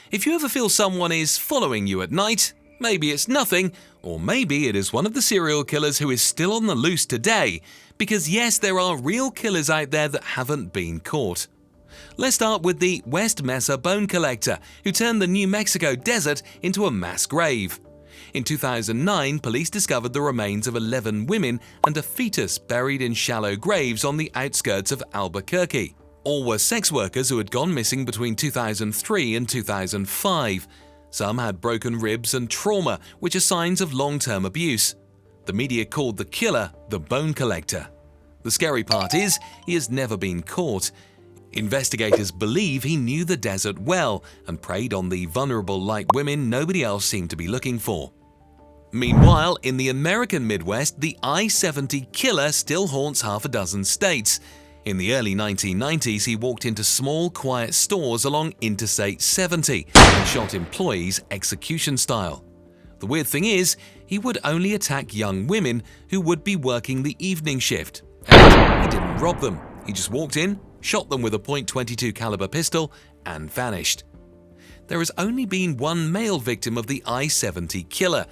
If you ever feel someone is following you at night, maybe it's nothing, or maybe it is one of the serial killers who is still on the loose today, because yes, there are real killers out there that haven't been caught. Let's start with the West Mesa bone collector, who turned the New Mexico desert into a mass grave. In 2009, police discovered the remains of 11 women and a fetus buried in shallow graves on the outskirts of Albuquerque. All were sex workers who had gone missing between 2003 and 2005. Some had broken ribs and trauma, which are signs of long-term abuse. The media called the killer the bone collector. The scary part is, he has never been caught. Investigators believe he knew the desert well and preyed on the vulnerable like women nobody else seemed to be looking for. Meanwhile, in the American Midwest, the I-70 killer still haunts half a dozen states. In the early 1990s, he walked into small, quiet stores along Interstate 70 and shot employees execution style. The weird thing is, he would only attack young women who would be working the evening shift. And he didn't rob them. He just walked in, shot them with a .22 caliber pistol, and vanished. There has only been one male victim of the I-70 killer.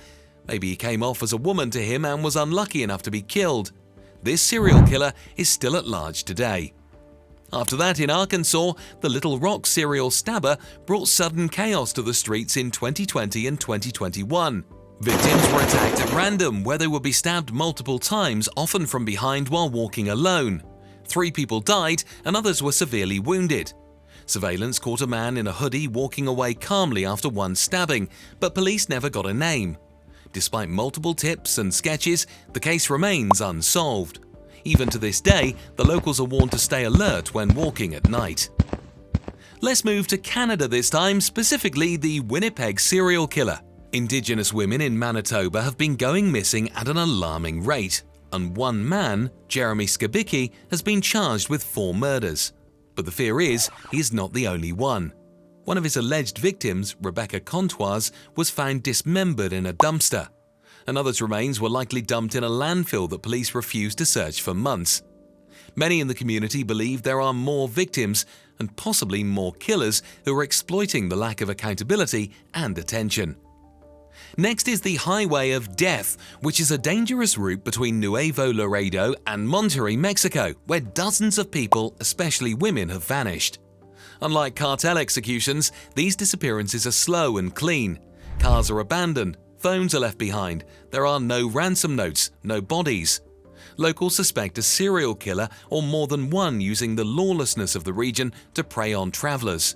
Maybe he came off as a woman to him and was unlucky enough to be killed. This serial killer is still at large today. After that, in Arkansas, the Little Rock serial stabber brought sudden chaos to the streets in 2020 and 2021. Victims were attacked at random, where they would be stabbed multiple times, often from behind while walking alone. 3 people died and others were severely wounded. Surveillance caught a man in a hoodie walking away calmly after one stabbing, but police never got a name. Despite multiple tips and sketches, the case remains unsolved. Even to this day, the locals are warned to stay alert when walking at night. Let's move to Canada this time, specifically the Winnipeg serial killer. Indigenous women in Manitoba have been going missing at an alarming rate, and one man, Jeremy Skibicki, has been charged with 4 murders. But the fear is, he is not the only one. One of his alleged victims, Rebecca Contoise, was found dismembered in a dumpster. Another's remains were likely dumped in a landfill that police refused to search for months. Many in the community believe there are more victims and possibly more killers who are exploiting the lack of accountability and attention. Next is the Highway of Death, which is a dangerous route between Nuevo Laredo and Monterrey, Mexico, where dozens of people, especially women, have vanished. Unlike cartel executions, these disappearances are slow and clean. Cars are abandoned, phones are left behind, there are no ransom notes, no bodies. Locals suspect a serial killer or more than one using the lawlessness of the region to prey on travelers.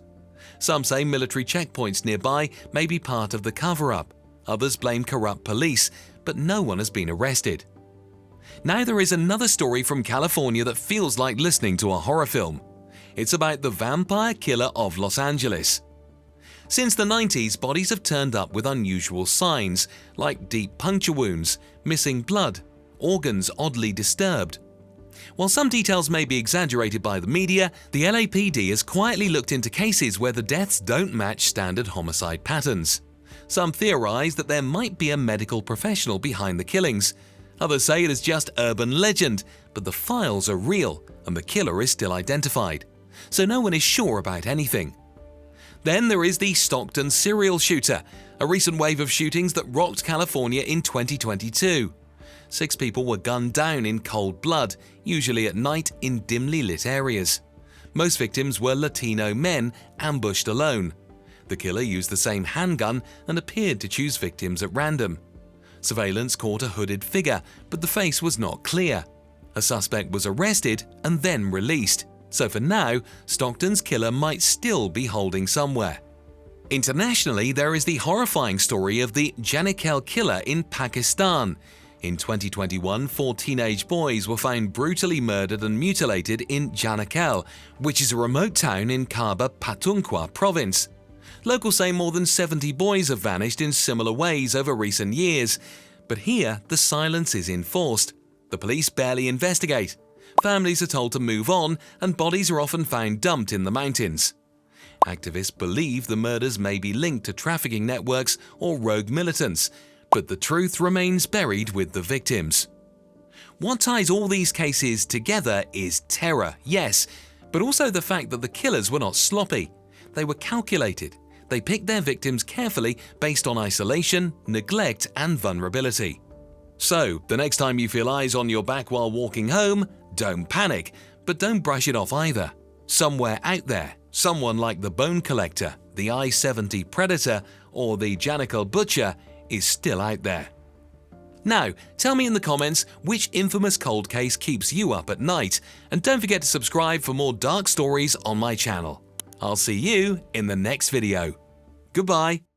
Some say military checkpoints nearby may be part of the cover-up. Others blame corrupt police, but no one has been arrested. Now there is another story from California that feels like listening to a horror film. It's about the vampire killer of Los Angeles. Since the 90s, bodies have turned up with unusual signs, like deep puncture wounds, missing blood, organs oddly disturbed. While some details may be exaggerated by the media, the LAPD has quietly looked into cases where the deaths don't match standard homicide patterns. Some theorize that there might be a medical professional behind the killings. Others say it is just urban legend, but the files are real and the killer is still identified. So no one is sure about anything. Then there is the Stockton serial shooter, a recent wave of shootings that rocked California in 2022. 6 people were gunned down in cold blood, usually at night in dimly lit areas. Most victims were Latino men ambushed alone. The killer used the same handgun and appeared to choose victims at random. Surveillance caught a hooded figure, but the face was not clear. A suspect was arrested and then released. So for now, Stockton's killer might still be holding somewhere. Internationally, there is the horrifying story of the Zodiac Killer in Pakistan. In 2021, 4 teenage boys were found brutally murdered and mutilated in Janakel, which is a remote town in Khyber Pakhtunkhwa province. Locals say more than 70 boys have vanished in similar ways over recent years, but here the silence is enforced. The police barely investigate. Families are told to move on, and bodies are often found dumped in the mountains. Activists believe the murders may be linked to trafficking networks or rogue militants, but the truth remains buried with the victims. What ties all these cases together is terror, yes, but also the fact that the killers were not sloppy. They were calculated. They pick their victims carefully based on isolation, neglect, and vulnerability. So, the next time you feel eyes on your back while walking home, don't panic, but don't brush it off either. Somewhere out there, someone like the bone collector, the I-70 predator, or the Janicle butcher is still out there. Now, tell me in the comments which infamous cold case keeps you up at night, and don't forget to subscribe for more dark stories on my channel. I'll see you in the next video. Goodbye.